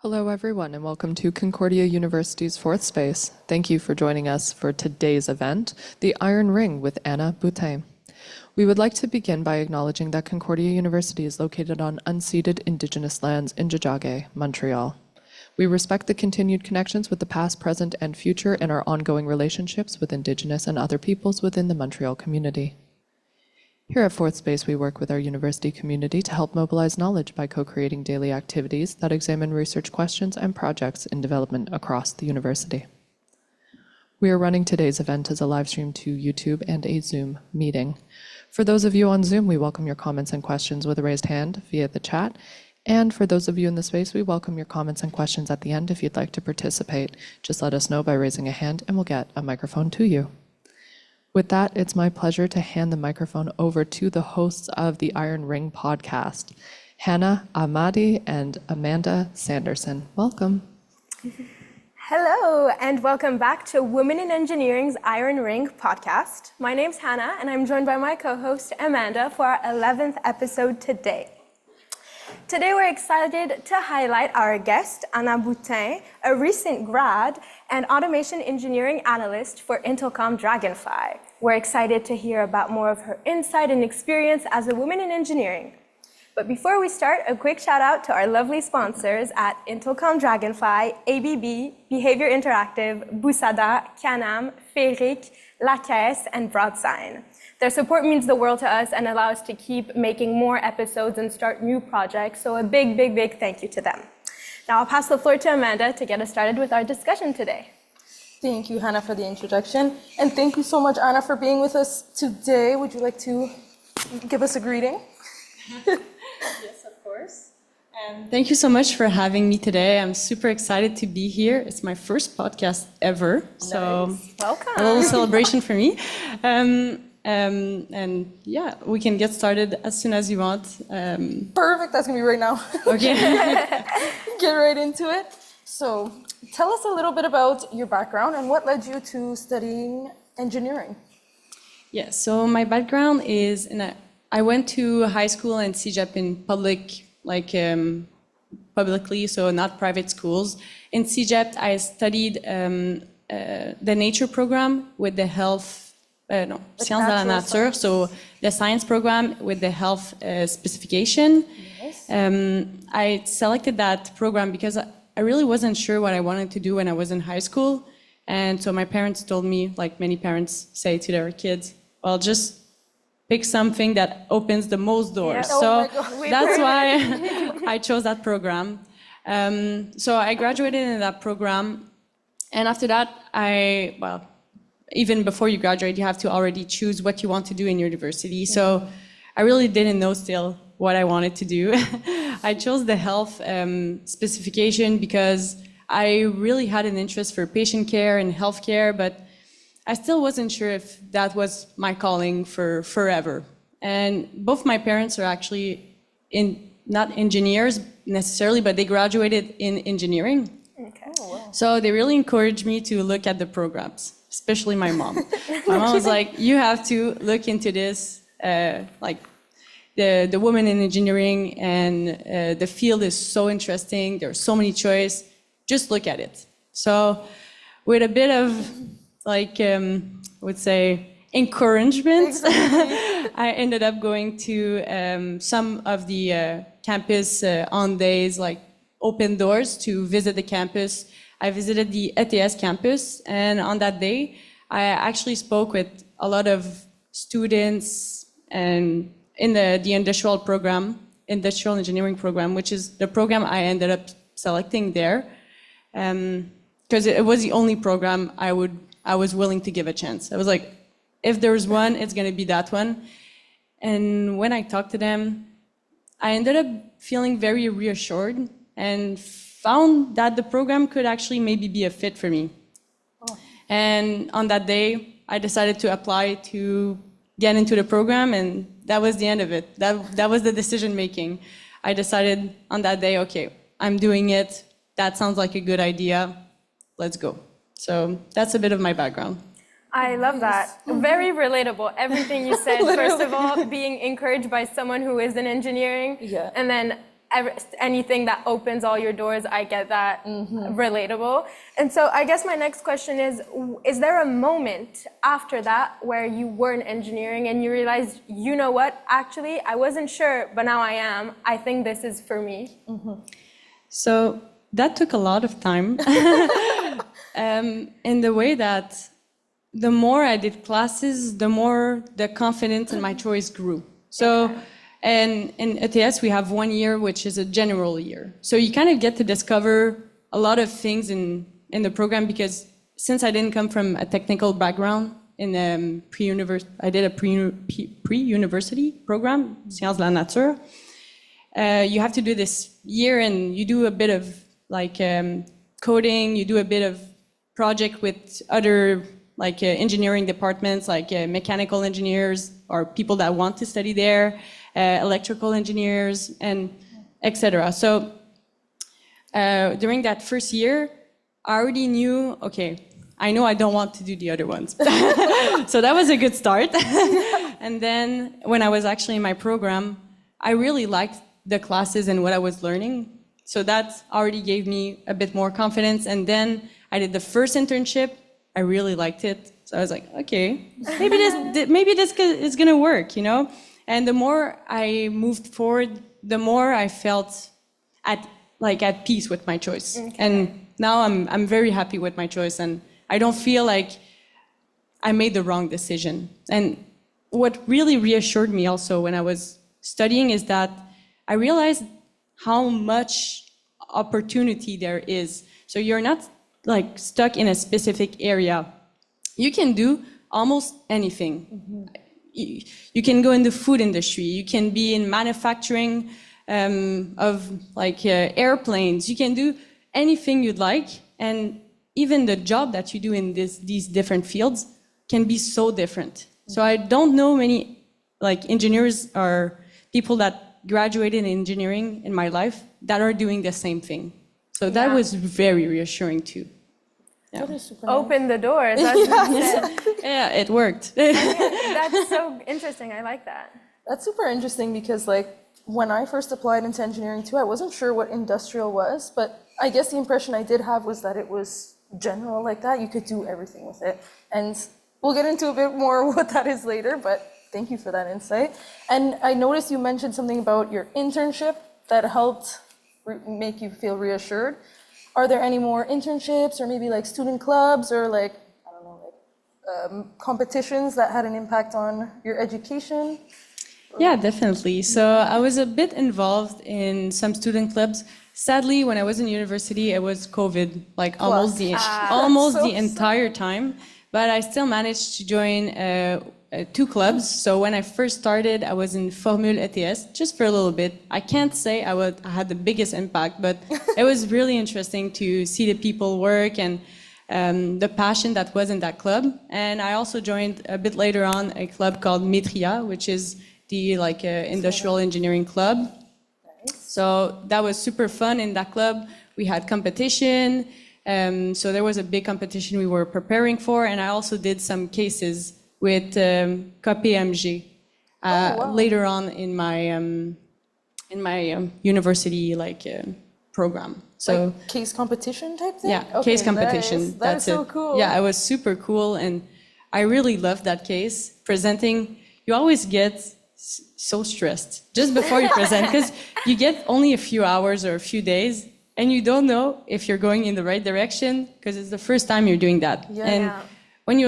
Hello, everyone, and welcome to Concordia University's Fourth Space. Thank you for joining us for today's event, The Iron Ring with Anna Boutin. We would like to begin by acknowledging that Concordia University is located on unceded Indigenous lands in Tiohtià:ke, Montreal. We respect the continued connections with the past, present, and future and our ongoing relationships with Indigenous and other peoples within the Montreal community. Here at Fourth Space, we work with our university community to help mobilize knowledge by co-creating daily activities that examine research questions and projects in development across the university. We are running today's event as a live stream to YouTube and a Zoom meeting. For those of you on Zoom, we welcome your comments and questions with a raised hand via the chat. And for those of you in the space, we welcome your comments and questions at the end if you'd like to participate. Just let us know by raising a hand and we'll get a microphone to you. With that, it's my pleasure to hand the microphone over to the hosts of the Iron Ring podcast, Hannah Ahmadi and Amanda Sanderson. Welcome. Hello, and welcome back to Women in Engineering's Iron Ring podcast. My name's Hannah, and I'm joined by my co-host, Amanda, for our 11th episode today. Today, we're excited to highlight our guest, Anna Boutin, a recent grad and automation engineering analyst for Intelcom Dragonfly. We're excited to hear about more of her insight and experience as a woman in engineering. But before we start, a quick shout out to our lovely sponsors at Intelcom Dragonfly, ABB, Behavior Interactive, Busada, Canam, Féric, La Caisse, and Broadsign. Their support means the world to us and allows us to keep making more episodes and start new projects, so a big, big, big thank you to them. Now I'll pass the floor to Amanda to get us started with our discussion today. Thank you, Hannah, for the introduction. And thank you so much, Anna, for being with us today. Would you like to give us a greeting? Yes, of course. Thank you so much for having me today. I'm super excited to be here. It's my first podcast ever. So Nice. Welcome. a little celebration for me. And yeah, we can get started as soon as you want. Perfect, that's gonna be right now. Okay. Get right into it. So tell us a little bit about your background and what led you to studying engineering. Yeah, so my background is I went to high school and CEGEP in publicly, so not private schools. In CEGEP, I studied the nature program with the Sciences de la Nature, so the science program with the health specification. Yes. I selected that program because I really wasn't sure what I wanted to do when I was in high school. And so my parents told me, like many parents say to their kids, well, just pick something that opens the most doors. Yeah. So Oh that's why I chose that program. So I graduated in that program. And after that, even before you graduate, you have to already choose what you want to do in university. So I really didn't know still what I wanted to do. I chose the health specification because I really had an interest for patient care and healthcare, but I still wasn't sure if that was my calling for forever. And both my parents are actually not engineers necessarily, but they graduated in engineering. Okay. Oh, wow. So they really encouraged me to look at the programs, especially my mom. My mom was like, you have to look into this, the woman in engineering, and the field is so interesting. There's so many choices. Just look at it. So with a bit of I would say encouragement, Exactly. I ended up going to some of the campus on days, like open doors to visit the campus. I visited the ETS campus, and on that day, I actually spoke with a lot of students and in the industrial engineering program, which is the program I ended up selecting there, because it was the only program I was willing to give a chance. I was like, if there's one, it's going to be that one. And when I talked to them, I ended up feeling very reassured and found that the program could actually maybe be a fit for me. Oh. And on that day, I decided to apply to get into the program, and that was the end of it. That was the decision making. I decided on that day, okay, I'm doing it. That sounds like a good idea. Let's go. So that's a bit of my background. I love that. Very relatable. Everything you said. First of all, being encouraged by someone who is in engineering. Yeah. And then anything that opens all your doors, I get that relatable. And so I guess my next question is there a moment after that where you were in engineering and you realized, you know what, actually, I wasn't sure, but now I am. I think this is for me. So that took a lot of time in the way that the more I did classes, the more the confidence in my choice grew. So, and in ETS, we have 1 year, which is a general year. So you kind of get to discover a lot of things in the program, because since I didn't come from a technical background, I did a pre-university program, Sciences de la Nature. You have to do this year, and you do a bit of like coding, you do a bit of project with other engineering departments, like mechanical engineers or people that want to study there, electrical engineers, and etc. So during that first year, I already knew, okay, I know I don't want to do the other ones. So that was a good start. And then when I was actually in my program, I really liked the classes and what I was learning. So that already gave me a bit more confidence. And then I did the first internship. I really liked it. So I was like, okay, maybe this is gonna work, you know? And the more I moved forward, the more I felt at peace with my choice. Okay. And now I'm very happy with my choice, and I don't feel like I made the wrong decision. And what really reassured me also when I was studying is that I realized how much opportunity there is. So you're not like stuck in a specific area. You can do almost anything. You can go in the food industry. You can be in manufacturing of airplanes. You can do anything you'd like. And even the job that you do in these different fields can be so different. So I don't know many engineers or people that graduated in engineering in my life that are doing the same thing. So that was very reassuring too. Yeah. Open the doors. That's yeah, it worked. That's so interesting. I like that. That's super interesting because when I first applied into engineering too, I wasn't sure what industrial was, but I guess the impression I did have was that it was general like that. You could do everything with it. And we'll get into a bit more what that is later, but thank you for that insight. And I noticed you mentioned something about your internship that helped make you feel reassured. Are there any more internships or maybe student clubs or competitions that had an impact on your education? Yeah, definitely. So I was a bit involved in some student clubs. Sadly, when I was in university, it was COVID, almost the entire time. But I still managed to join 2 clubs. So when I first started, I was in Formule ETS, just for a little bit. I can't say I had the biggest impact, but it was really interesting to see the people work and the passion that was in that club. And I also joined a bit later on a club called Metria, which is the industrial engineering club. Nice. So that was super fun in that club. We had competition. So there was a big competition we were preparing for. And I also did some cases with KPMG later on in my university program. So case competition type thing? Yeah, okay, case competition. Nice. That's so cool. Yeah, it was super cool, and I really loved that case. Presenting, you always get so stressed just before you present because you get only a few hours or a few days, and you don't know if you're going in the right direction because it's the first time you're doing that. Yeah. And when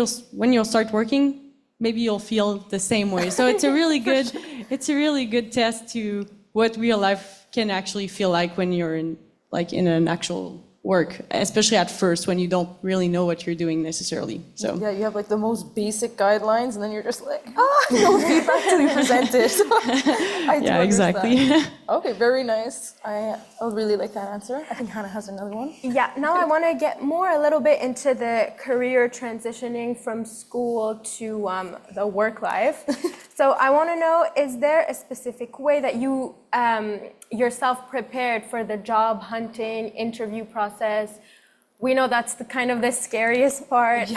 you'll start working, maybe you'll feel the same way. So it's a really good it's a really good test to what real life can actually feel like when you're in an actual work, especially at first when you don't really know what you're doing necessarily. So yeah, you have the most basic guidelines, and then you're just no feedback till you present it. I do exactly. Okay, very nice. I'll really like that answer. I think Hannah has another one. Yeah, now I want to get a little bit into the career transitioning from school to the work life. So I want to know, is there a specific way that you yourself prepared for the job hunting interview process? We know that's the scariest part,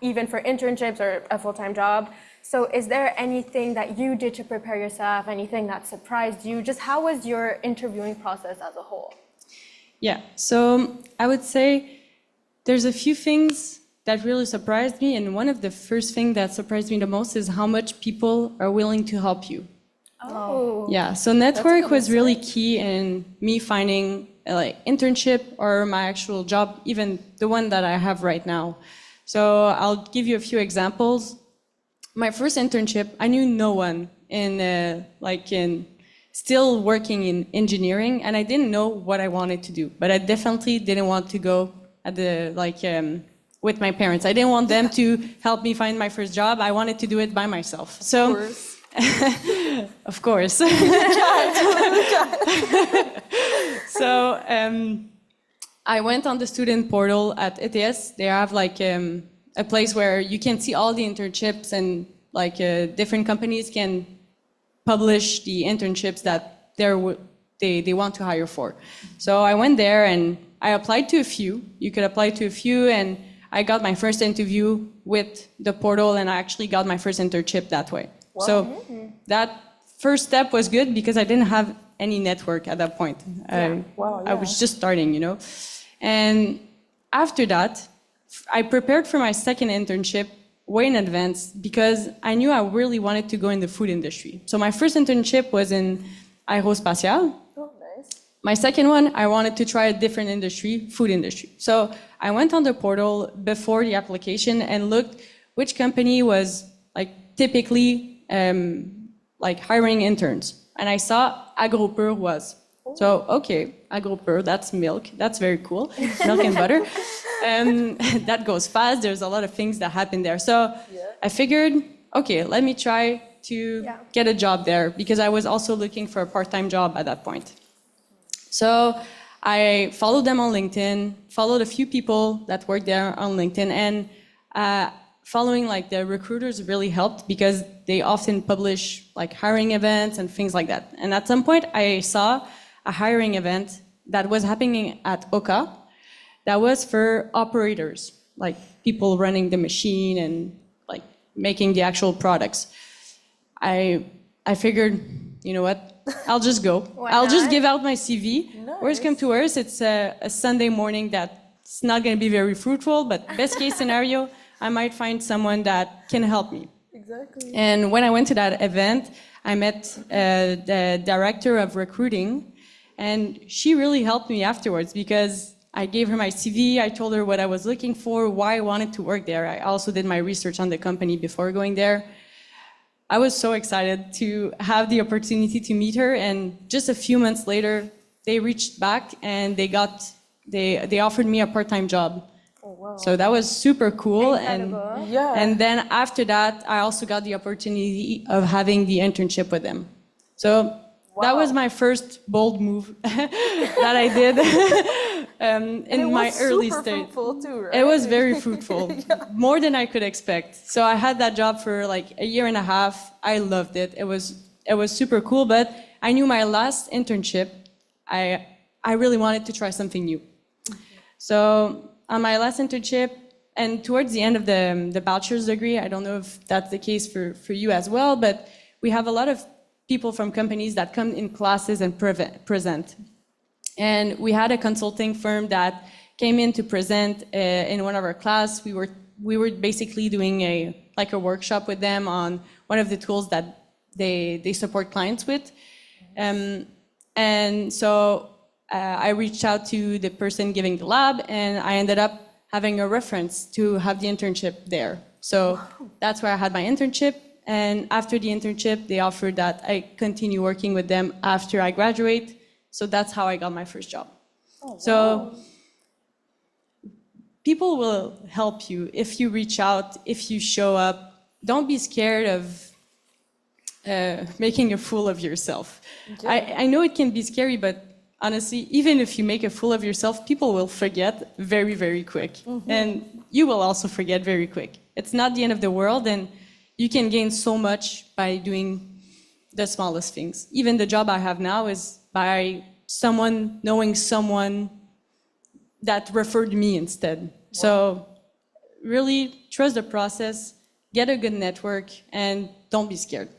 even for internships or a full-time job. So is there anything that you did to prepare yourself, anything that surprised you? Just how was your interviewing process as a whole? Yeah, so I would say there's a few things that really surprised me, and one of the first things that surprised me the most is how much people are willing to help you. Oh. Yeah, so network was really key in me finding like internship or my actual job, even the one that I have right now. So I'll give you a few examples. My first internship, I knew no one in still working in engineering, and I didn't know what I wanted to do. But I definitely didn't want to go at with my parents. I didn't want them to help me find my first job. I wanted to do it by myself. So, of course. So I went on the student portal at ETS. They have a place where you can see all the internships, and different companies can publish the internships that they want to hire for. So I went there and I applied to a few. You could apply to a few, and I got my first interview with the portal, and I actually got my first internship that way. Wow. So that first step was good because I didn't have any network at that point. I was just starting, And after that, I prepared for my second internship way in advance because I knew I really wanted to go in the food industry. So my first internship was in aerospatial. Oh, nice. My second one, I wanted to try a different industry, food industry. So I went on the portal before the application and looked which company was typically hiring interns. And I saw AgroPur was. So, okay, AgroPur, that's milk. That's very cool. Milk and butter. That goes fast. There's a lot of things that happen there. So I figured, okay, let me try to get a job there because I was also looking for a part-time job at that point. So I followed them on LinkedIn, followed a few people that worked there on LinkedIn, and following the recruiters really helped because they often publish hiring events and things like that. And at some point I saw a hiring event that was happening at Oka that was for operators, people running the machine and making the actual products. I figured, you know what, I'll just go. I'll just give out my CV. Nice. Worst come to worst, it's a Sunday morning that's not going to be very fruitful, but best case scenario, I might find someone that can help me. Exactly. And when I went to that event, I met the director of recruiting, and she really helped me afterwards because I gave her my CV, I told her what I was looking for, why I wanted to work there. I also did my research on the company before going there. I was so excited to have the opportunity to meet her, and just a few months later, they reached back and they offered me a part-time job. Oh, wow. So that was super cool. Incredible. And then after that, I also got the opportunity of having the internship with them. So that was my first bold move that I did in my early stage. It was super fruitful too, right? It was very fruitful, more than I could expect. So I had that job for a year and a half. I loved it. It was super cool, but I knew my last internship, I really wanted to try something new. So on my last internship, and towards the end of the bachelor's degree, I don't know if that's the case for you as well, but we have a lot of people from companies that come in classes and present. And we had a consulting firm that came in to present in one of our class. We were basically doing a workshop with them on one of the tools that they support clients with. And so I reached out to the person giving the lab, and I ended up having a reference to have the internship there. So that's where I had my internship. And after the internship, they offered that I continue working with them after I graduate. So that's how I got my first job. Oh, wow. So people will help you if you reach out, if you show up. Don't be scared of making a fool of yourself. Yeah. I know it can be scary, but honestly, even if you make a fool of yourself, people will forget very, very quick. Mm-hmm. And you will also forget very quick. It's not the end of the world, and you can gain so much by doing the smallest things. Even the job I have now is by someone knowing someone that referred me instead. Wow. So really trust the process, get a good network, and don't be scared.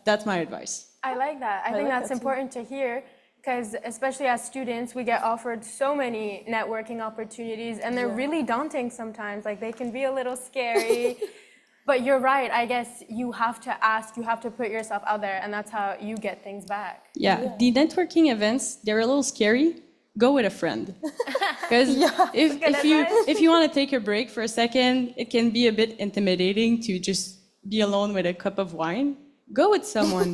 That's my advice. I like that. I think like that's that too. important to hear because especially as students, we get offered so many networking opportunities and they're really daunting sometimes. Like they can be a little scary. But you're right. I guess you have to ask, you have to put yourself out there, and that's how you get things back. Yeah, the networking events, they're a little scary. Go with a friend. Because if you want to take a break for a second, it can be a bit intimidating to just be alone with a cup of wine. Go with someone.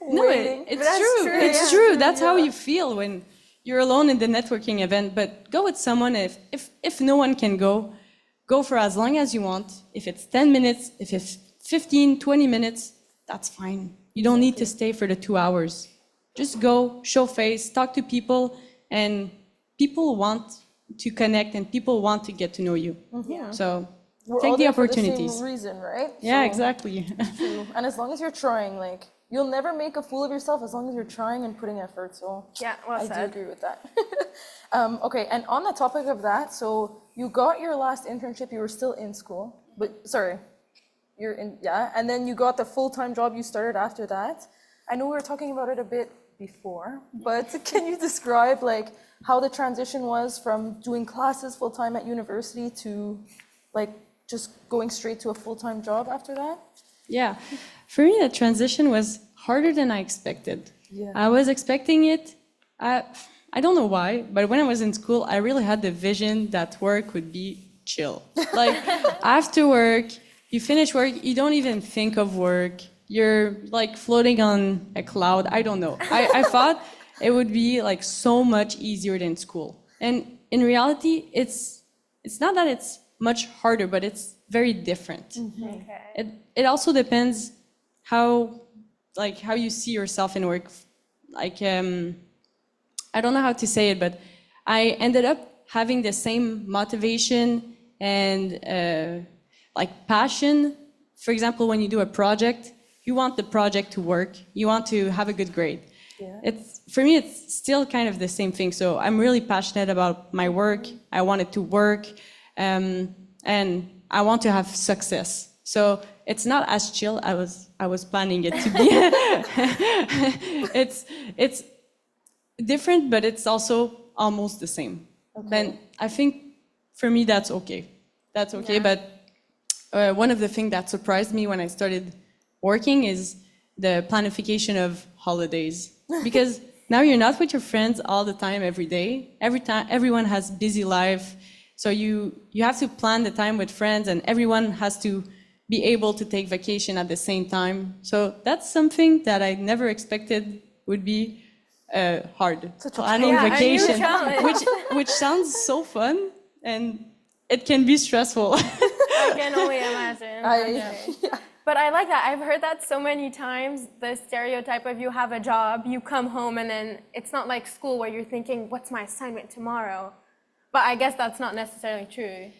Waiting. It's true. It's true. That's how you feel when you're alone in the networking event. But go with someone. If no one can go for as long as you want. If it's 10 minutes, if it's 15, 20 minutes, that's fine. You don't need to stay for the 2 hours. Just go, show face, talk to people, and people want to connect and people want to get to know you. So We're take all the there for the opportunities. same reason, right? Yeah, So, exactly. true. And as long as you're trying, like, you'll never make a fool of yourself as long as you're trying and putting effort. So Yeah, well I do said. agree with that. Okay, and on the topic of that, so you got your last internship, you were still in school, but sorry, you're in, yeah, and then you got the full-time job you started after that. I know we were talking about it a bit before, but can you describe like how the transition was from doing classes full-time at university to like just going straight to a full-time job after that? Yeah, for me, the transition was harder than I expected. Yeah. I was expecting it. I don't know why, but when I was in school, I really had the vision that work would be chill. Like after work, you finish work, you don't even think of work. You're like floating on a cloud. I don't know. I thought it would be like so much easier than school. And in reality, it's not that it's much harder, but it's very different. Okay. It also depends how you see yourself in work. Like I don't know how to say it, but I ended up having the same motivation and like passion. For example, when you do a project, you want the project to work. You want to have a good grade. Yeah. For me, it's still kind of the same thing. So I'm really passionate about my work. I want it to work, and I want to have success. So it's not as chill as I was planning it to be. It's different, but it's also almost the same. And I think for me that's okay. That's okay. But one of the things that surprised me when I started working is the planification of holidays. Because now you're not with your friends all the time, every day. Everyone has busy life. So you have to plan the time with friends, and everyone has to be able to take vacation at the same time. So that's something that I never expected would be hard. Planning a new vacation, challenge. which sounds so fun, and it can be stressful. I can only imagine. But I like that. I've heard that so many times, the stereotype of you have a job, you come home, and then it's not like school where you're thinking, what's my assignment tomorrow? But I guess that's not necessarily true.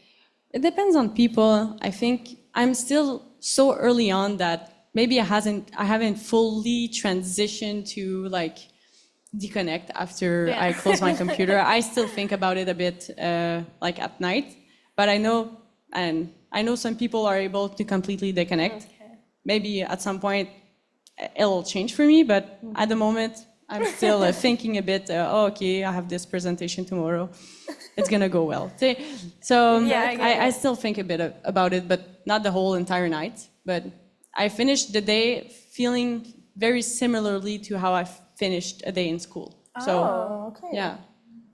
It depends on people. I think I'm still so early on that maybe I haven't fully transitioned to like disconnect after I close my computer. I still think about it a bit like at night, but I know some people are able to completely disconnect. Okay. Maybe at some point it'll change for me, but at the moment I'm still thinking a bit, okay, I have this presentation tomorrow. It's gonna go well. So I still think a bit about it, but not the whole entire night. But I finished the day feeling very similarly to how I finished a day in school. So, okay. yeah.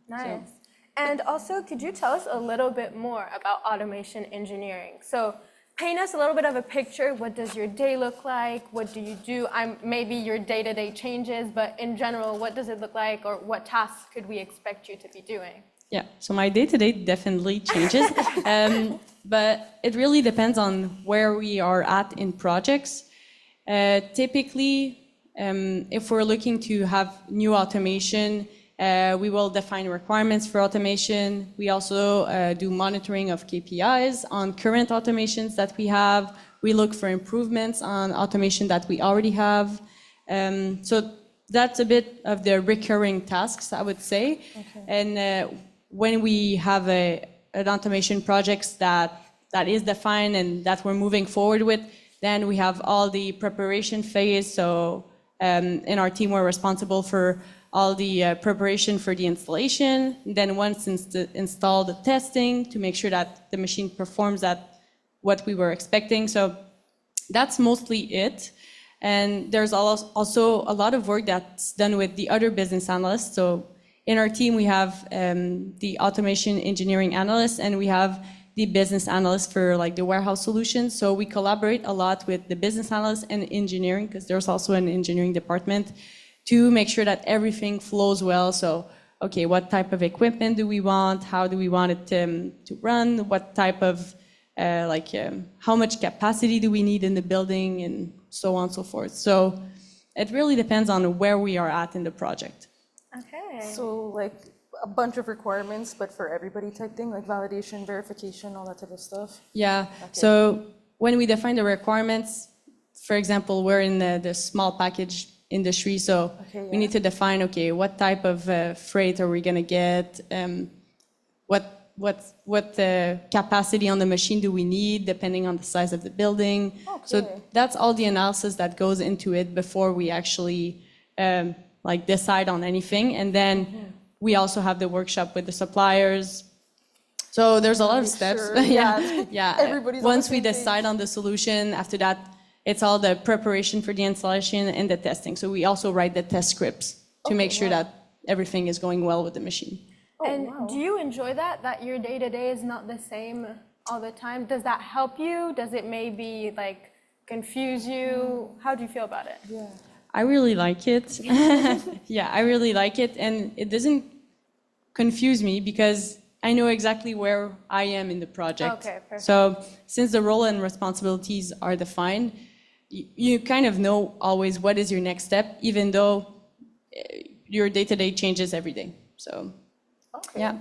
Nice. And also, could you tell us a little bit more about automation engineering? So paint us a little bit of a picture. What does your day look like? What do you do? Maybe your day-to-day changes, but in general, what does it look like, or what tasks could we expect you to be doing? Yeah, so my day-to-day definitely changes, but it really depends on where we are at in projects. Typically, if we're looking to have new automation, we will define requirements for automation. We also do monitoring of KPIs on current automations that we have. We look for improvements on automation that we already have. So that's a bit of the recurring tasks, I would say. Okay. And when we have an automation projects that that is defined and that we're moving forward with. Then we have all the preparation phase. So in our team, we're responsible for all the preparation for the installation. Then once installed, the testing to make sure that the machine performs at what we were expecting. So that's mostly it. And there's also a lot of work that's done with the other business analysts. So in our team, we have the automation engineering analyst, and we have the business analyst for like the warehouse solutions. So we collaborate a lot with the business analyst and engineering, because there's also an engineering department, to make sure that everything flows well. So, okay, what type of equipment do we want? How do we want it to run? What type of, how much capacity do we need in the building, and so on and so forth. So it really depends on where we are at in the project. Okay. So like a bunch of requirements, but for everybody type thing, like validation, verification, all that type of stuff. Yeah, so when we define the requirements, for example, we're in the small package industry, so we need to define, okay, what type of freight are we gonna get, what capacity on the machine do we need, depending on the size of the building. So that's all the analysis that goes into it before we actually decide on anything. And then we also have the workshop with the suppliers. So there's a lot of steps. Yeah. Everybody's Once we decide on the solution, after that, it's all the preparation for the installation and the testing. So we also write the test scripts to make sure that everything is going well with the machine. And do you enjoy that your day-to-day is not the same all the time? Does that help you? Does it maybe like confuse you? How do you feel about it? Yeah. I really like it. Yeah, I really like it. And it doesn't confuse me because I know exactly where I am in the project. Okay, perfect. So since the role and responsibilities are defined, you kind of know always what is your next step, even though your day-to-day changes every day. So, yeah.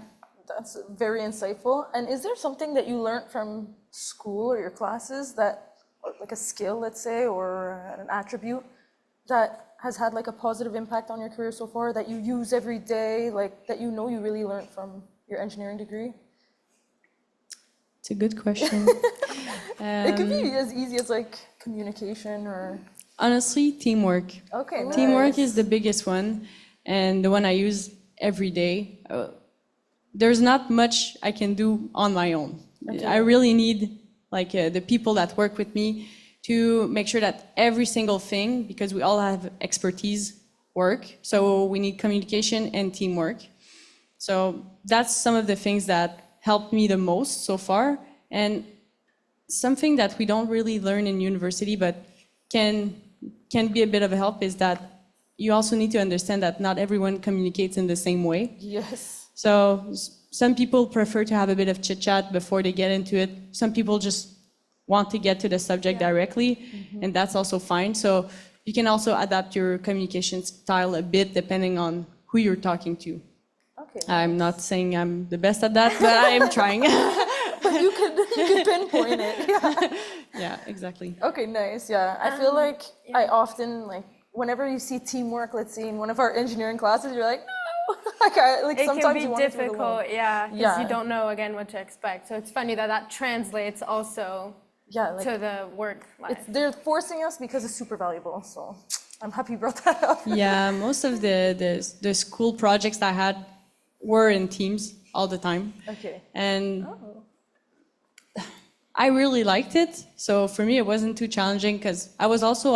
That's very insightful. And is there something that you learned from school or your classes that, or like a skill, let's say, or an attribute that has had like a positive impact on your career so far that you use every day, like that you know you really learned from your engineering degree? It's a good question. It could be as easy as like communication or... Honestly, teamwork. Okay, nice. Teamwork is the biggest one and the one I use every day. There's not much I can do on my own. Okay. I really need like the people that work with me to make sure that every single thing, because we all have expertise, work. So we need communication and teamwork. So that's some of the things that helped me the most so far. And something that we don't really learn in university, but can be a bit of a help, is that you also need to understand that not everyone communicates in the same way. Yes. So some people prefer to have a bit of chit chat before they get into it. Some people just want to get to the subject directly, and that's also fine. So you can also adapt your communication style a bit depending on who you're talking to. Okay. I'm not saying I'm the best at that, but I am trying. But you could pinpoint it. Yeah. Yeah, exactly. Okay, nice. Yeah, I feel like I often like whenever you see teamwork, let's say in one of our engineering classes, you're like, no, like it sometimes can be you want to do it alone. difficult, because you don't know again what to expect. So it's funny that translates also to the work life. They're forcing us because it's super valuable. So I'm happy you brought that up. Yeah, most of the school projects I had were in teams all the time. Okay. And I really liked it. So for me, it wasn't too challenging because I was also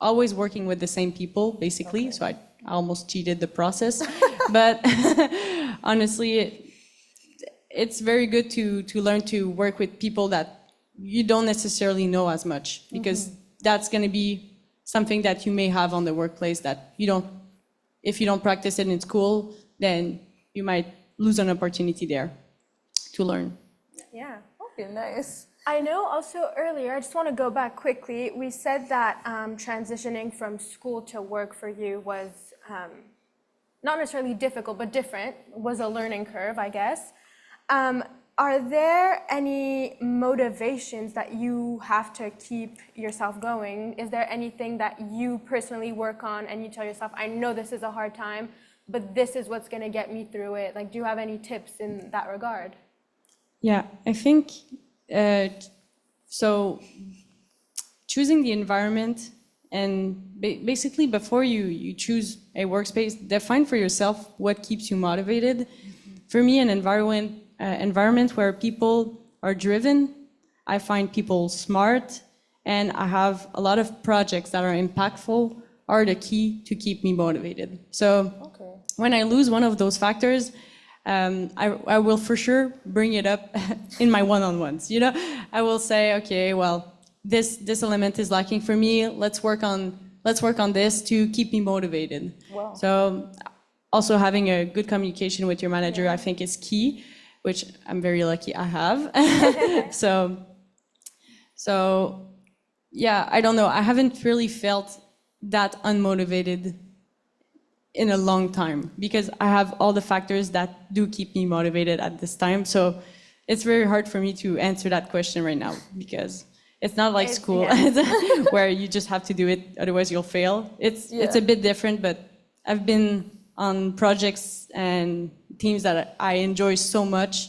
always working with the same people, basically. So I almost cheated the process. But honestly, it's very good to learn to work with people that you don't necessarily know as much, because that's going to be something that you may have on the workplace that if you don't practice it in school, then you might lose an opportunity there to learn. Yeah. Okay, nice. I know also earlier, I just want to go back quickly. We said that transitioning from school to work for you was not necessarily difficult, but different, was a learning curve, I guess. Are there any motivations that you have to keep yourself going? Is there anything that you personally work on and you tell yourself, I know this is a hard time, but this is what's going to get me through it? Like, do you have any tips in that regard? Yeah, I think Uh, so choosing the environment and basically before you choose a workspace, define for yourself what keeps you motivated. For me, an environment where people are driven, I find people smart, and I have a lot of projects that are impactful are the key to keep me motivated. So when I lose one of those factors, I will for sure bring it up in my one-on-ones. You know, I will say, okay, well, this element is lacking for me. Let's work on this to keep me motivated. Wow. So also having a good communication with your manager, I think, is key, which I'm very lucky I have. So yeah, I don't know. I haven't really felt that unmotivated in a long time because I have all the factors that do keep me motivated at this time. So it's very hard for me to answer that question right now because it's not like school where you just have to do it, otherwise you'll fail. It's a bit different, but I've been on projects and teams that I enjoy so much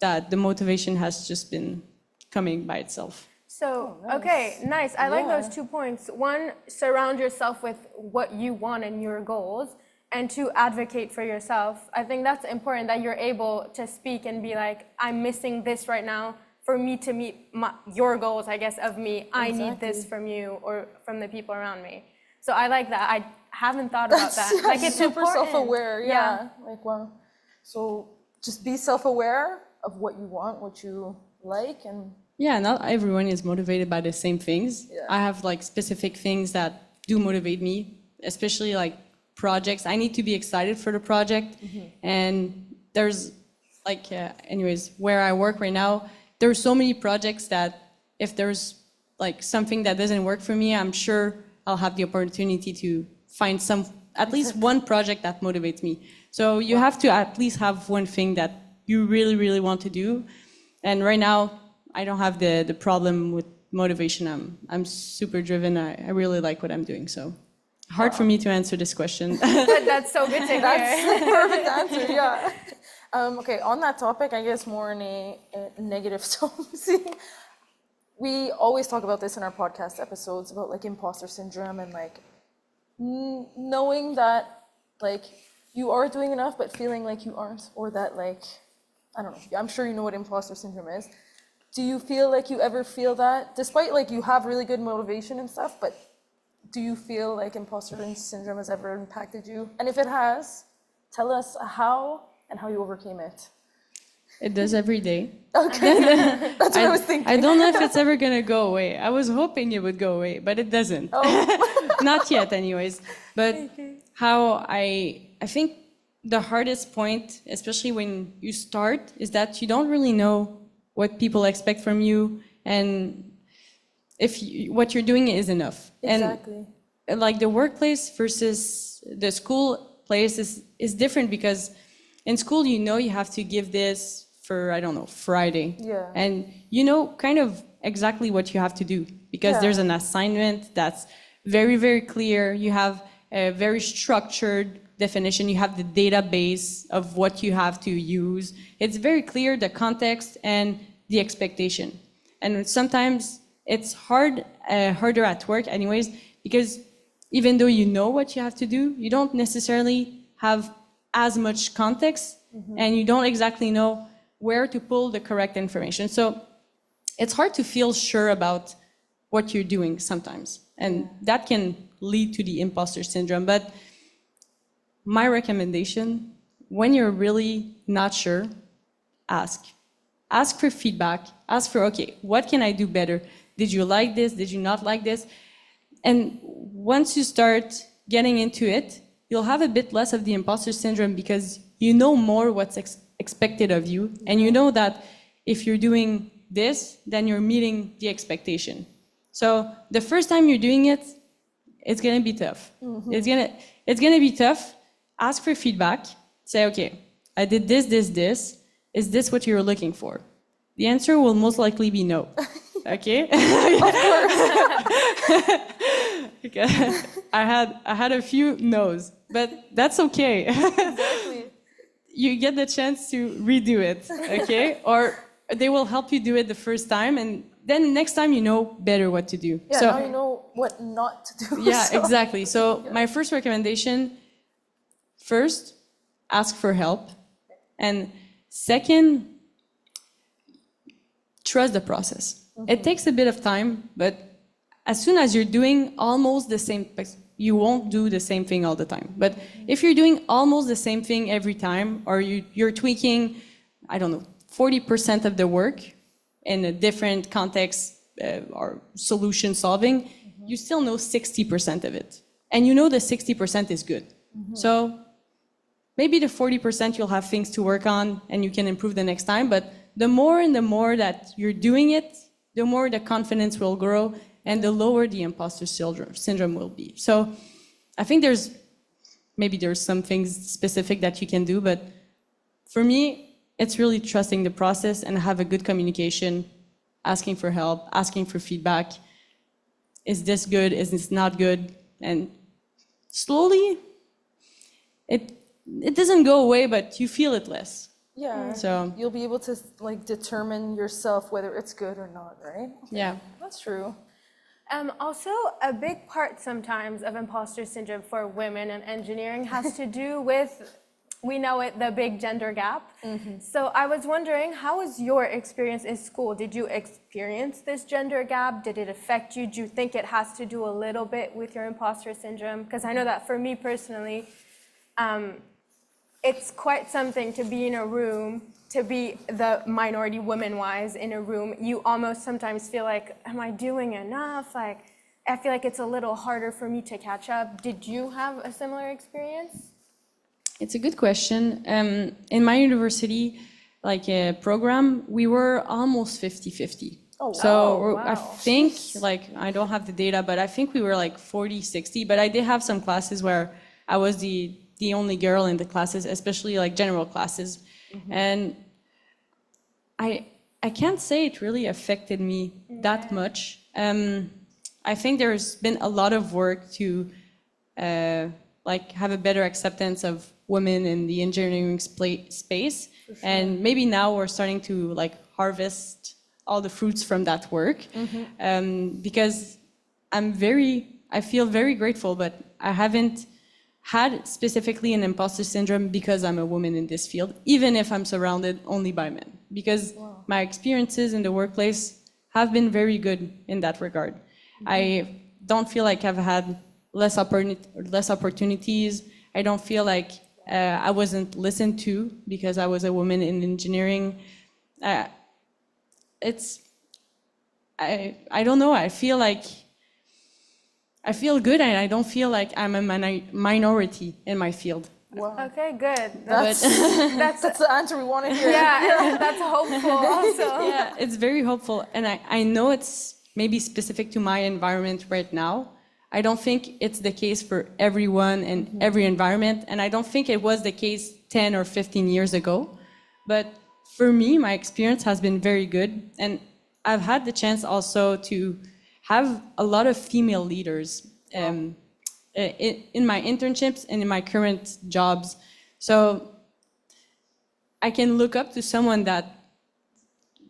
that the motivation has just been coming by itself. So, okay, nice. I like those 2 points. One, surround yourself with what you want and your goals, and two, advocate for yourself. I think that's important that you're able to speak and be like, I'm missing this right now. For me to meet your goals, I guess, of me, I need this from you or from the people around me. So I like that. I haven't thought about that. Like, it's super important. self-aware, Like, wow. So just be self-aware of what you want, what you like, and yeah, not everyone is motivated by the same things. Yeah. I have like specific things that do motivate me, especially like projects. I need to be excited for the project. And there's like, anyways, where I work right now, there's so many projects that if there's like something that doesn't work for me, I'm sure I'll have the opportunity to find at least one project that motivates me. So you have to at least have one thing that you really, really want to do. And right now, I don't have the problem with motivation. I'm super driven. I really like what I'm doing. So hard for me to answer this question. But that's so good to hear. that's a perfect answer, yeah. Okay, on that topic, I guess more in a negative tone. We always talk about this in our podcast episodes about like imposter syndrome and like knowing that like you are doing enough but feeling like you aren't, or that like, I don't know, I'm sure you know what imposter syndrome is. Do you feel like you ever feel that, despite like you have really good motivation and stuff, but do you feel like imposter syndrome has ever impacted you? And if it has, tell us how and how you overcame it. It does every day. Okay, that's what I was thinking. I don't know if it's ever gonna go away. I was hoping it would go away, but it doesn't. Not yet anyways. But how I think the hardest point, especially when you start, is that you don't really know what people expect from you and if what you're doing is enough. Exactly. And like the workplace versus the school place is different because in school, you know, you have to give this for, I don't know, Friday. Yeah. And you know kind of exactly what you have to do because there's an assignment that's very, very clear. You have a very structured definition. You have the database of what you have to use. It's very clear, the context and the expectation. And sometimes it's harder at work anyways, because even though you know what you have to do, you don't necessarily have as much context and you don't exactly know where to pull the correct information. So it's hard to feel sure about what you're doing sometimes. And that can lead to the imposter syndrome. But my recommendation, when you're really not sure, ask. Ask for feedback. Ask for, okay, what can I do better? Did you like this? Did you not like this? And once you start getting into it, you'll have a bit less of the imposter syndrome because you know more what's expected of you. And you know that if you're doing this, then you're meeting the expectation. So the first time you're doing it, it's gonna be tough. It's gonna be tough. Ask for feedback. Say, okay, I did this, this, this. Is this what you're looking for? The answer will most likely be no. Okay? Of course. I had a few no's, but that's okay. Exactly. You get the chance to redo it, okay? Or they will help you do it the first time, and then the next time you know better what to do. Yeah, So now you know what not to do. yeah, so- exactly. So my first recommendation, first, ask for help. And second, trust the process. It takes a bit of time, but as soon as you're doing almost the same, you won't do the same thing all the time. But if you're doing almost the same thing every time, or you're tweaking, I don't know, 40% of the work in a different context or solution solving, you still know 60% of it. And you know the 60% is good. So maybe the 40% you'll have things to work on and you can improve the next time, but the more and the more that you're doing it, the more the confidence will grow and the lower the imposter syndrome will be. So I think there's some things specific that you can do, but for me, it's really trusting the process and have a good communication, asking for help, asking for feedback. Is this good? Is this not good? And slowly, it doesn't go away, but you feel it less. Yeah, So you'll be able to like determine yourself whether it's good or not, right? yeah. That's true. Also, a big part sometimes of imposter syndrome for women in engineering has to do with, we know it, the big gender gap. So I was wondering, how was your experience in school? Did you experience this gender gap? Did it affect you? Do you think it has to do a little bit with your imposter syndrome? Because I know that for me personally, it's quite something to be in a room, to be the minority woman-wise in a room. You almost sometimes feel like, am I doing enough? Like, I feel like it's a little harder for me to catch up. Did you have a similar experience? It's a good question. In my university, like a program, we were almost 50-50. Oh, wow. So Wow. I think, like, I don't have the data, but I think we were like 40-60. But I did have some classes where I was the only girl in the classes, especially like general classes. And I can't say it really affected me that much. I think there's been a lot of work to like have a better acceptance of women in the engineering space. And maybe now we're starting to like harvest all the fruits from that work. Because I feel very grateful, but I haven't had specifically an imposter syndrome because I'm a woman in this field, even if I'm surrounded only by men. Because my experiences in the workplace have been very good in that regard. I don't feel like I've had less opportunities. I don't feel like I wasn't listened to because I was a woman in engineering. I don't know, I feel good and I don't feel like I'm a minority in my field. Wow. Okay, good. That's the answer we want to hear. Yeah, that's hopeful also. Yeah, it's very hopeful. And I know it's maybe specific to my environment right now. I don't think it's the case for everyone in every environment. And I don't think it was the case 10 or 15 years ago. But for me, my experience has been very good. And I've had the chance also to have a lot of female leaders in my internships and in my current jobs. So I can look up to someone that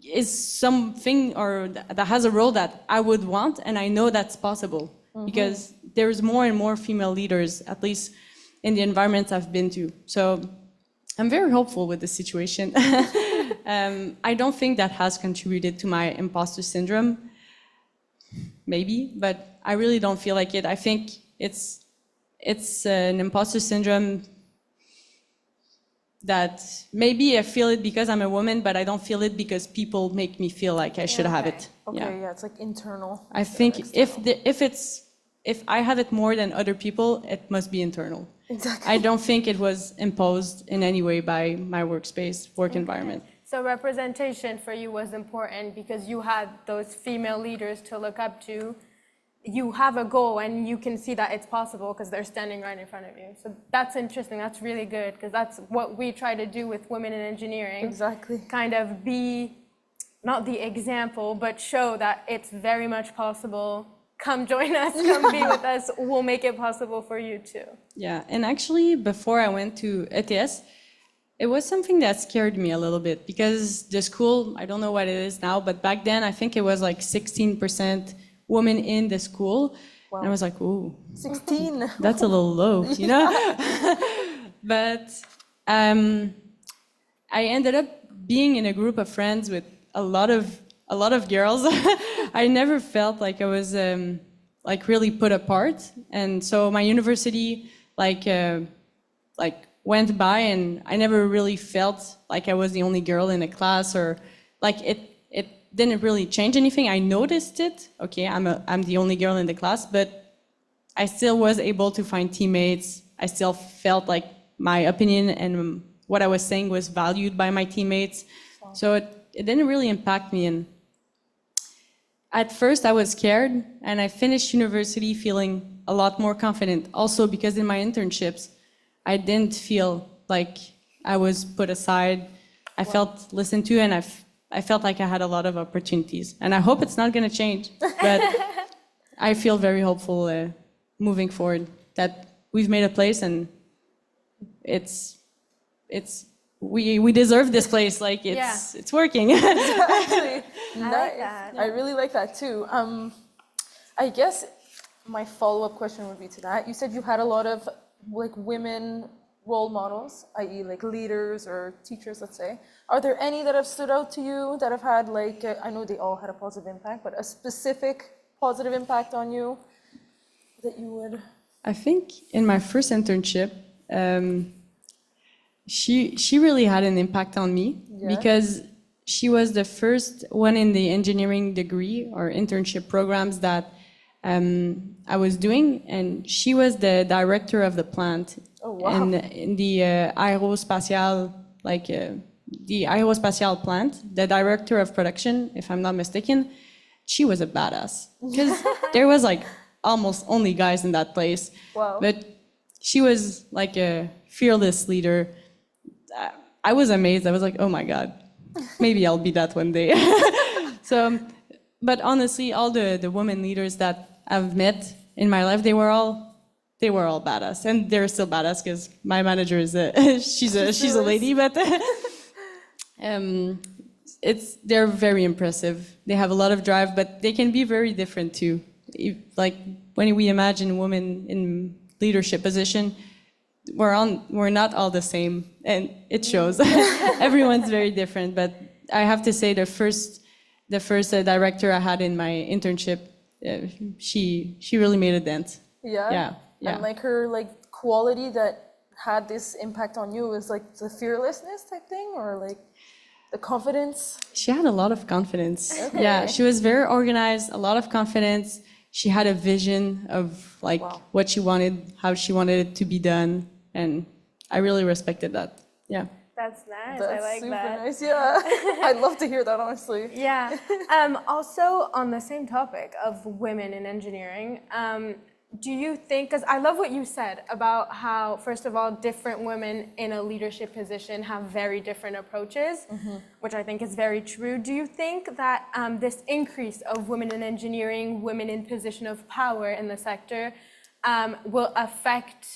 is something or that has a role that I would want, and I know that's possible because there's more and more female leaders, at least in the environments I've been to. So I'm very hopeful with the situation. I don't think that has contributed to my imposter syndrome, maybe, but I really don't feel like it. I think it's an imposter syndrome that maybe I feel it because I'm a woman, but I don't feel it because people make me feel like I should have it. Okay, yeah, it's like internal. I think if I have it more than other people, it must be internal. Exactly. I don't think it was imposed in any way by my work environment. So representation for you was important because you had those female leaders to look up to. You have a goal and you can see that it's possible because they're standing right in front of you. So that's interesting. That's really good because that's what we try to do with women in engineering. Exactly. Kind of be, not the example, but show that it's very much possible. Come join us, come be with us. We'll make it possible for you too. Yeah, and actually before I went to ETS, it was something that scared me a little bit because the school, I don't know what it is now, but back then I think it was like 16% women in the school. And I was like, ooh, 16. that's a little low, you know? But I ended up being in a group of friends with a lot of girls. I never felt like I was like really put apart, and so my university like went by, and I never really felt like I was the only girl in a class, or like it didn't really change anything. I noticed it. Okay, I'm the only girl in the class, but I still was able to find teammates. I still felt like my opinion and what I was saying was valued by my teammates. So it didn't really impact me. And at first I was scared, and I finished university feeling a lot more confident. Also because in my internships, I didn't feel like I was put aside. I felt listened to, and I felt like I had a lot of opportunities. And I hope it's not gonna change, but I feel very hopeful moving forward that we've made a place, and we deserve this place. Like it's working. Actually, I like that. I really like that too. I guess my follow-up question would be to that. You said you had a lot of like women role models, i.e. like leaders or teachers, let's say. Are there any that have stood out to you that have had like, I know they all had a positive impact, but a specific positive impact on you that you would? I think in my first internship, she really had an impact on me because she was the first one in the engineering degree or internship programs that I was doing, and she was the director of the plant. Oh, wow. And in the aerospatial, the aerospatial plant, the director of production, if I'm not mistaken, she was a badass because there was like almost only guys in that place. Wow. But she was like a fearless leader. I was amazed. I was like, oh my God, maybe I'll be that one day. So, but honestly, all the women leaders that I've met in my life, they were all badass, and they're still badass because my manager is she's a lady, but they're very impressive. They have a lot of drive, but they can be very different too. Like when we imagine women in leadership position, we're not all the same, and it shows. Everyone's very different, but I have to say the first director I had in my internship, she really made a dent. Yeah. Yeah. And like her like quality that had this impact on you was like the fearlessness type thing, or like the confidence? She had a lot of confidence. Okay. Yeah, she was very organized, a lot of confidence. She had a vision of like what she wanted, how she wanted it to be done, and I really respected that. Yeah. That's nice. That's I like super that. nice. Yeah. I'd love to hear that, honestly. Yeah. Also, on the same topic of women in engineering, do you think, because I love what you said about how, first of all, different women in a leadership position have very different approaches, which I think is very true. Do you think that this increase of women in engineering, women in position of power in the sector, will affect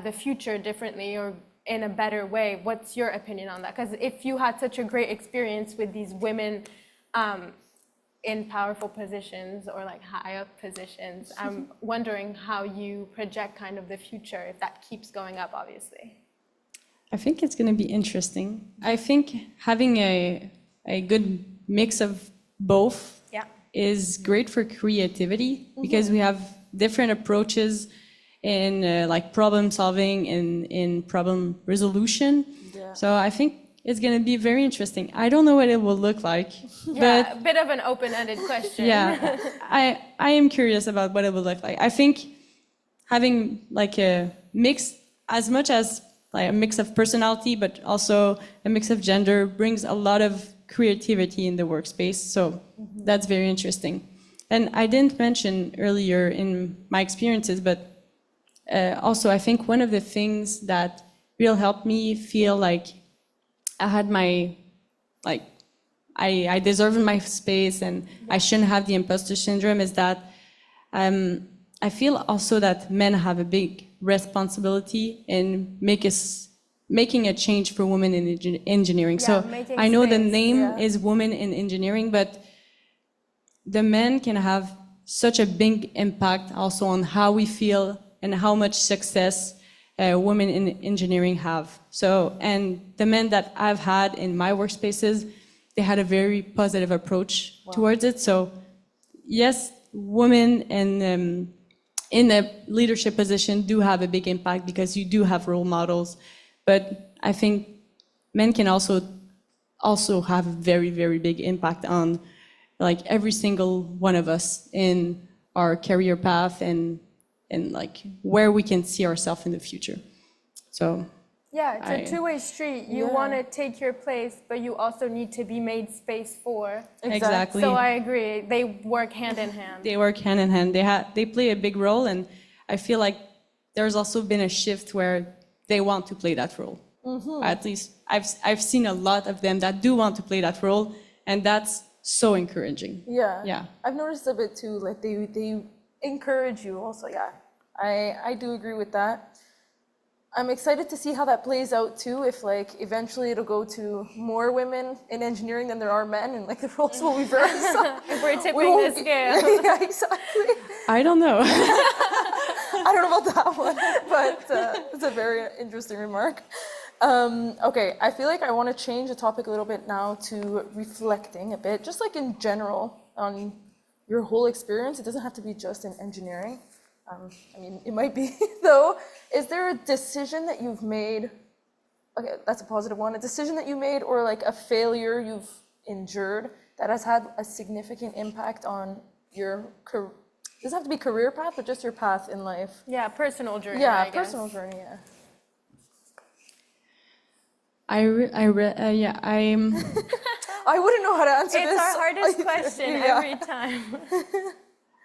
the future differently or in a better way? What's your opinion on that? Because if you had such a great experience with these women in powerful positions or like high up positions, I'm wondering how you project kind of the future if that keeps going up, obviously. I think it's going to be interesting. I think having a good mix of both is great for creativity because we have different approaches in like problem solving and in problem resolution. Yeah. So I think it's going to be very interesting. I don't know what it will look like. Yeah, but a bit of an open-ended question. Yeah, I am curious about what it will look like. I think having like a mix, as much as like a mix of personality, but also a mix of gender brings a lot of creativity in the workspace. So that's very interesting. And I didn't mention earlier in my experiences, but also I think one of the things that will help me feel like I had my, like, I deserve my space and I shouldn't have the imposter syndrome is that I feel also that men have a big responsibility in making a change for women in engineering. Yeah, So making I know the space, name yeah. is Women in Engineering, but the men can have such a big impact also on how we feel and how much success women in engineering have. So, and the men that I've had in my workspaces, they had a very positive approach towards it. So, yes, women in a leadership position do have a big impact because you do have role models. But I think men can also have a very, very big impact on like every single one of us in our career path and like where we can see ourselves in the future. So Yeah, it's a I- two-way street. You Yeah. want to take your place, but you also need to be made space for. exactly. So I agree. They work hand in hand. They work hand in hand. They play a big role, and I feel like there's also been a shift where they want to play that role. At least I've seen a lot of them that do want to play that role, and that's so encouraging. Yeah. Yeah. I've noticed a bit too, like they encourage you also, yeah. I do agree with that. I'm excited to see how that plays out too, if like eventually it'll go to more women in engineering than there are men and like the roles will reverse. If we're tipping won't the be- scale. Yeah, exactly. I don't know. I don't know about that one, but it's a very interesting remark. Okay, I feel like I want to change the topic a little bit now to reflecting a bit, just like in general on your whole experience. It doesn't have to be just in engineering. I mean, it might be though. Is there a decision that you've made? Okay, that's a positive one. A decision that you made or like a failure you've endured that has had a significant impact on your career? It doesn't have to be career path, but just your path in life. Yeah, personal journey. Yeah, I guess. personal journey, yeah. I'm I wouldn't know how to answer this. It's our hardest question Yeah. every time.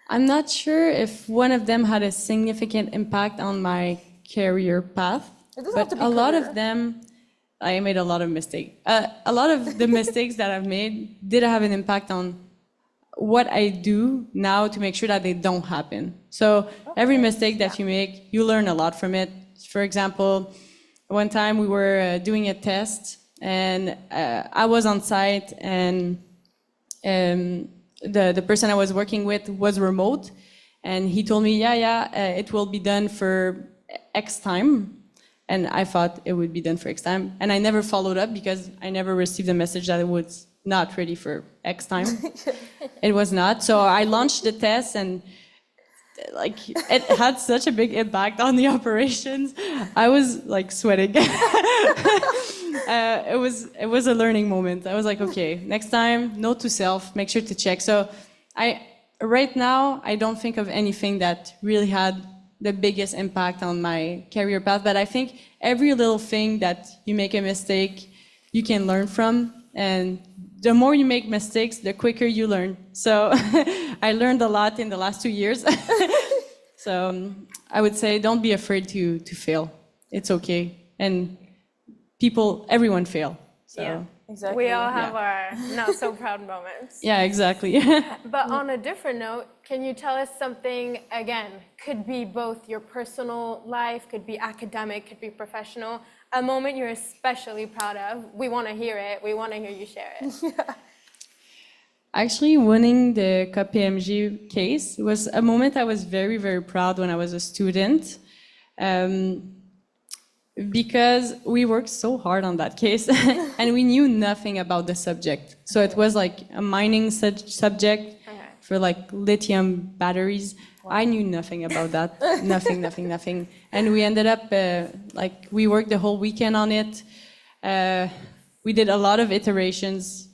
I'm not sure if one of them had a significant impact on my career path, It doesn't but have to be a lot career. of them, I made a lot of mistakes. A lot of the mistakes that I've made did have an impact on what I do now to make sure that they don't happen. So every mistake that you make, you learn a lot from it. For example, one time we were doing a test and I was on site and the person I was working with was remote, and he told me, it will be done for X time. And I thought it would be done for X time. And I never followed up because I never received a message that it was not ready for X time. It was not. So I launched the test and like it had such a big impact on the operations. I was like sweating. It was a learning moment. I was like, okay, next time, note to self, make sure to check. So right now, I don't think of anything that really had the biggest impact on my career path, but I think every little thing that you make a mistake, you can learn from, and the more you make mistakes, the quicker you learn. So I learned a lot in the last 2 years. So I would say don't be afraid to fail. It's okay. And everyone fail. So Yeah. Exactly. We all have our not so proud moments. yeah, exactly. But on a different note, can you tell us something, again, could be both your personal life, could be academic, could be professional, a moment you're especially proud of? We want to hear it. We want to hear you share it. Actually, winning the KPMG case was a moment I was very, very proud when I was a student. Because we worked so hard on that case and we knew nothing about the subject. So it was like a mining subject for like lithium batteries. I knew nothing about that, nothing. And we ended up, we worked the whole weekend on it. We did a lot of iterations.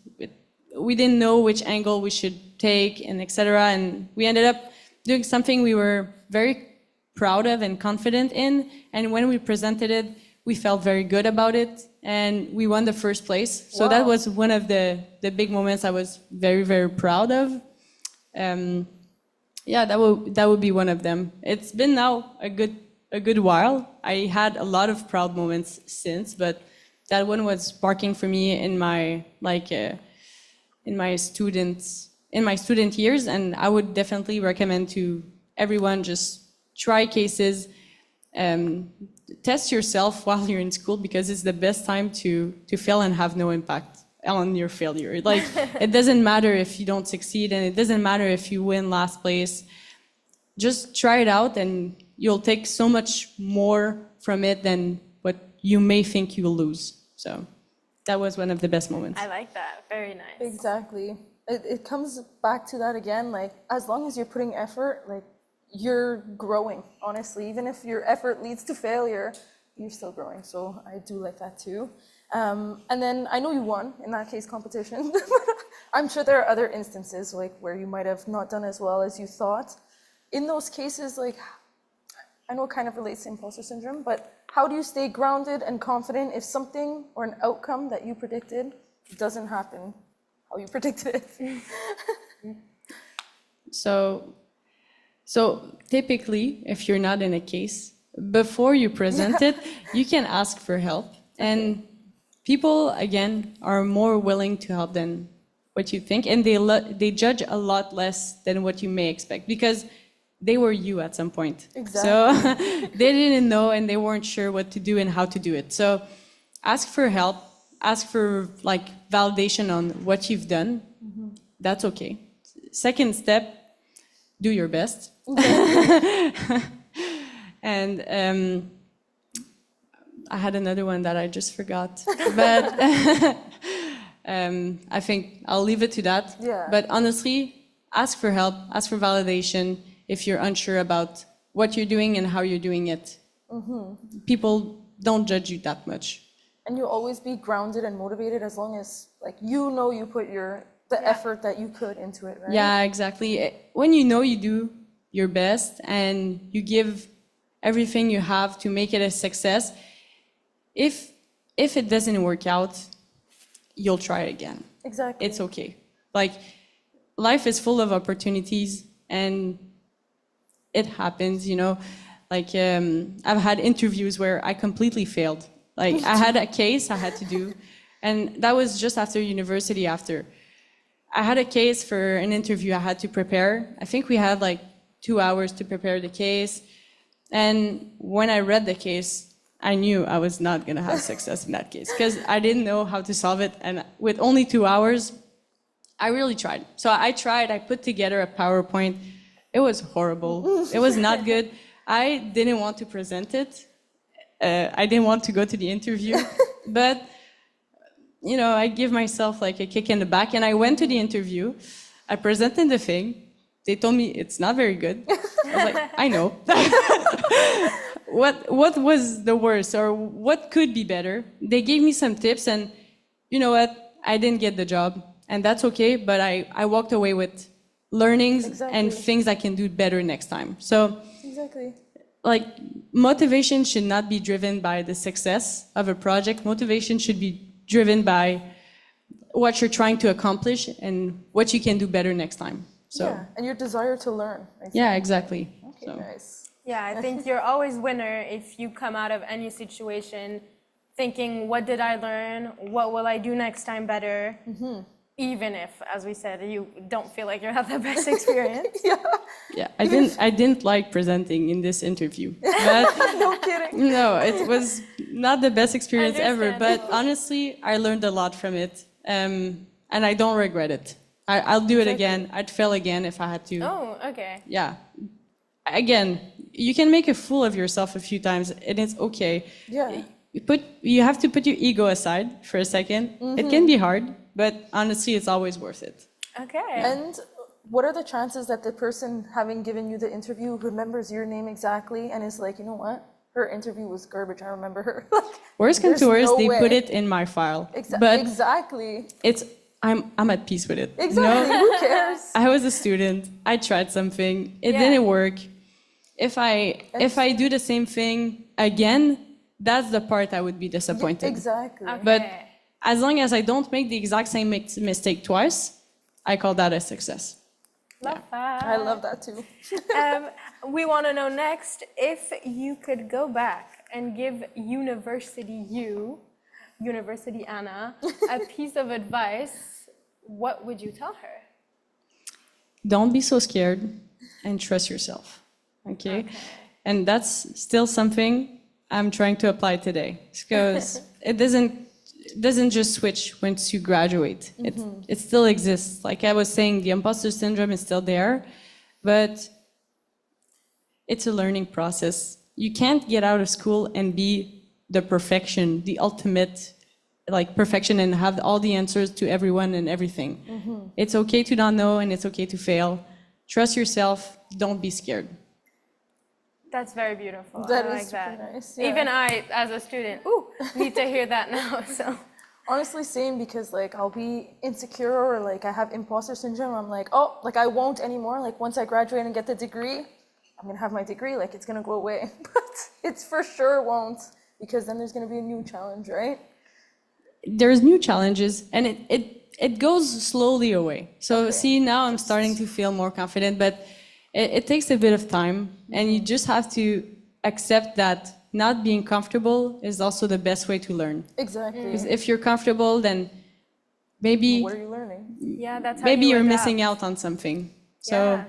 We didn't know which angle we should take and etc. And we ended up doing something we were very proud of and confident in, and when we presented it, we felt very good about it, and we won the first place. So that was one of the big moments I was very, very proud of. That would be one of them. It's been now a good while. I had a lot of proud moments since, but that one was sparking for me in my in my student years, and I would definitely recommend to everyone just try cases, test yourself while you're in school, because it's the best time to fail and have no impact on your failure. Like, it doesn't matter if you don't succeed, and it doesn't matter if you win last place. Just try it out, and you'll take so much more from it than what you may think you'll lose. So that was one of the best moments. I like that. Very nice. Exactly. It comes back to that again, like, as long as you're putting effort, like, you're growing, honestly. Even if your effort leads to failure, you're still growing. So I do like that too. And then I know you won in that case competition. I'm sure there are other instances like where you might have not done as well as you thought. In those cases, like, I know it kind of relates to imposter syndrome, but how do you stay grounded and confident if something or an outcome that you predicted doesn't happen how you predicted it? So typically, if you're not in a case, before you present it, you can ask for help. And people, again, are more willing to help than what you think. And they judge a lot less than what you may expect, because they were you at some point. Exactly. So they didn't know, and they weren't sure what to do and how to do it. So ask for help, ask for like validation on what you've done. That's okay. Second step, do your best. And I had another one that I just forgot, but I think I'll leave it to that. Yeah. But honestly, ask for help, ask for validation if you're unsure about what you're doing and how you're doing it. People don't judge you that much. And you'll always be grounded and motivated as long as, like, you know you put the effort that you could into it, right? Yeah, exactly. When you know you do your best and you give everything you have to make it a success, if it doesn't work out, you'll try again. Exactly. It's okay. Like, life is full of opportunities, and it happens, you know. Like, I've had interviews where I completely failed. Like, I had a case I had to do, and that was just after university. After I had a case for an interview I had to prepare. I think we had like 2 hours to prepare the case. And when I read the case, I knew I was not going to have success in that case, because I didn't know how to solve it. And with only 2 hours, I really tried. So I tried, I put together a PowerPoint. It was horrible. It was not good. I didn't want to present it. I didn't want to go to the interview. But, you know, I give myself like a kick in the back, and I went to the interview. I presented the thing. They told me it's not very good. I was like, I know. What was the worst, or what could be better? They gave me some tips, and you know what? I didn't get the job, and that's okay, but I walked away with learnings and things I can do better next time. So, like, motivation should not be driven by the success of a project. Motivation should be driven by what you're trying to accomplish and what you can do better next time. So, yeah, and your desire to learn. Yeah, exactly. Okay, So. nice. Yeah, I think you're always winner if you come out of any situation thinking, what did I learn? What will I do next time better? Even if, as we said, you don't feel like you have the best experience. Yeah, I didn't like presenting in this interview. But No kidding. no, it was not the best experience ever. But Understandable. honestly, I learned a lot from it, and I don't regret it. I'll do it again. I'd fail again if I had to. Oh, okay. Yeah. Again, you can make a fool of yourself a few times, and it's okay. Yeah. You have to put your ego aside for a second. It can be hard, but honestly, it's always worth it. Okay. And what are the chances that the person having given you the interview remembers your name exactly and is like, you know what? Her interview was garbage. I remember her. Worst come to There's worst, no they way. put it in my file. But Exactly. I'm at peace with it. you know? Exactly. Who cares? I was a student. I tried something. It Yeah. didn't work. If I do the same thing again, that's the part I would be disappointed. Exactly. Okay. But as long as I don't make the exact same mistake twice, I call that a success. Love that. I love that too. We want to know next, if you could go back and give University Anna, a piece of advice, what would you tell her? Don't be so scared and trust yourself. Okay? And that's still something I'm trying to apply today, because it doesn't just switch once you graduate. It still exists. Like I was saying, the imposter syndrome is still there, but it's a learning process. You can't get out of school and be the perfection, the ultimate like perfection and have all the answers to everyone and everything. It's okay to not know and it's okay to fail. Trust yourself, don't be scared. That's very beautiful. That I is like super that. nice, yeah. Even I, as a student, need to hear that now. So Honestly, same, because like I'll be insecure or like I have imposter syndrome. I'm like, oh, like I won't anymore. Like once I graduate and get the degree, I'm gonna have my degree. Like it's gonna go away, but it's for sure won't, because then there's gonna be a new challenge, right? There's new challenges and it goes slowly away. So see, now I'm starting to feel more confident, but it takes a bit of time, and you just have to accept that not being comfortable is also the best way to learn. Exactly. Because if you're comfortable, then maybe What are you learning? yeah, that's how maybe you you're adapt. missing out on something. So Yeah.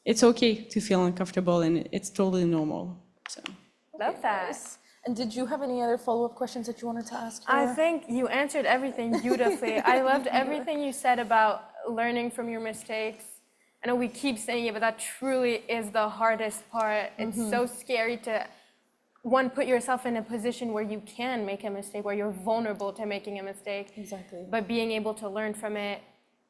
it's okay to feel uncomfortable, and it's totally normal. So Love that. Nice. And did you have any other follow-up questions that you wanted to ask I her? think you answered everything beautifully. I loved everything you said about learning from your mistakes. I know we keep saying it, but that truly is the hardest part. It's so scary to, one, put yourself in a position where you can make a mistake, where you're vulnerable to making a mistake. Exactly. But being able to learn from it,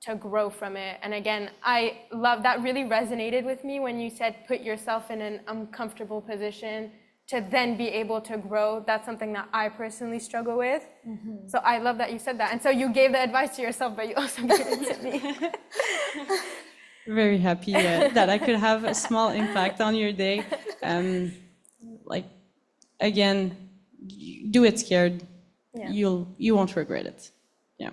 to grow from it. And again, I love that, really resonated with me when you said put yourself in an uncomfortable position to then be able to grow. That's something that I personally struggle with. So I love that you said that. And so you gave the advice to yourself, but you also gave it to me. very happy that I could have a small impact on your day. Like, again, do it scared. Yeah. You won't regret it. Yeah.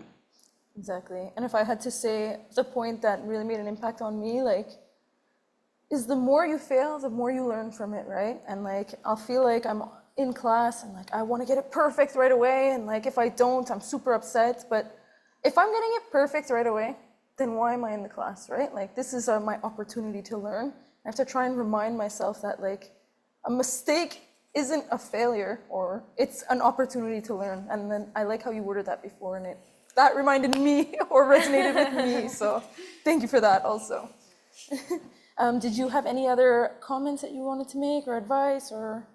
Exactly. And if I had to say the point that really made an impact on me, like, is the more you fail, the more you learn from it, right? And like, I'll feel like I'm in class and like, I want to get it perfect right away. And like, if I don't, I'm super upset. But if I'm getting it perfect right away, then why am I in the class, right? Like, this is my opportunity to learn. I have to try and remind myself that like, a mistake isn't a failure, or it's an opportunity to learn. And then I like how you worded that before, and that reminded me or resonated with me. So thank you for that also. Did you have any other comments that you wanted to make, or advice, or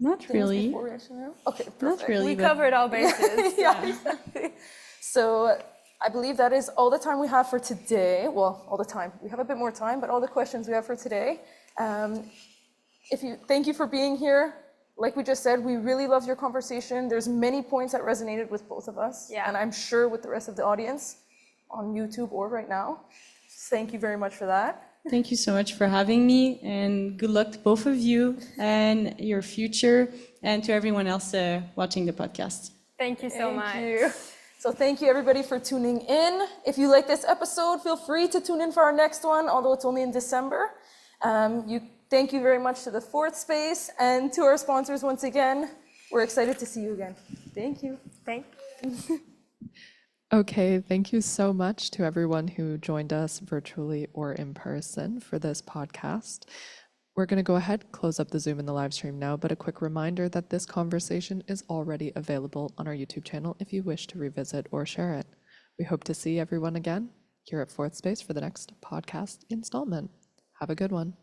Not things really. before we actually know? Okay, perfect. Not really. We but- covered all bases. Yeah, exactly. So I believe that is all the time we have for today. Well, all the time. We have a bit more time, but all the questions we have for today. Thank you for being here. Like we just said, we really loved your conversation. There's many points that resonated with both of us, Yeah. and I'm sure with the rest of the audience on YouTube or right now. Thank you very much for that. Thank you so much for having me, and good luck to both of you and your future, and to everyone else watching the podcast. Thank you so much. Thank you. So thank you everybody for tuning in. If you like this episode, feel free to tune in for our next one, although it's only in December. Thank you very much to the Fourth Space and to our sponsors once again. We're excited to see you again. Thank you. Thank Okay, thank you so much to everyone who joined us virtually or in person for this podcast. We're going to go ahead, close up the Zoom and the live stream now, but a quick reminder that this conversation is already available on our YouTube channel if you wish to revisit or share it. We hope to see everyone again here at Fourth Space for the next podcast installment. Have a good one.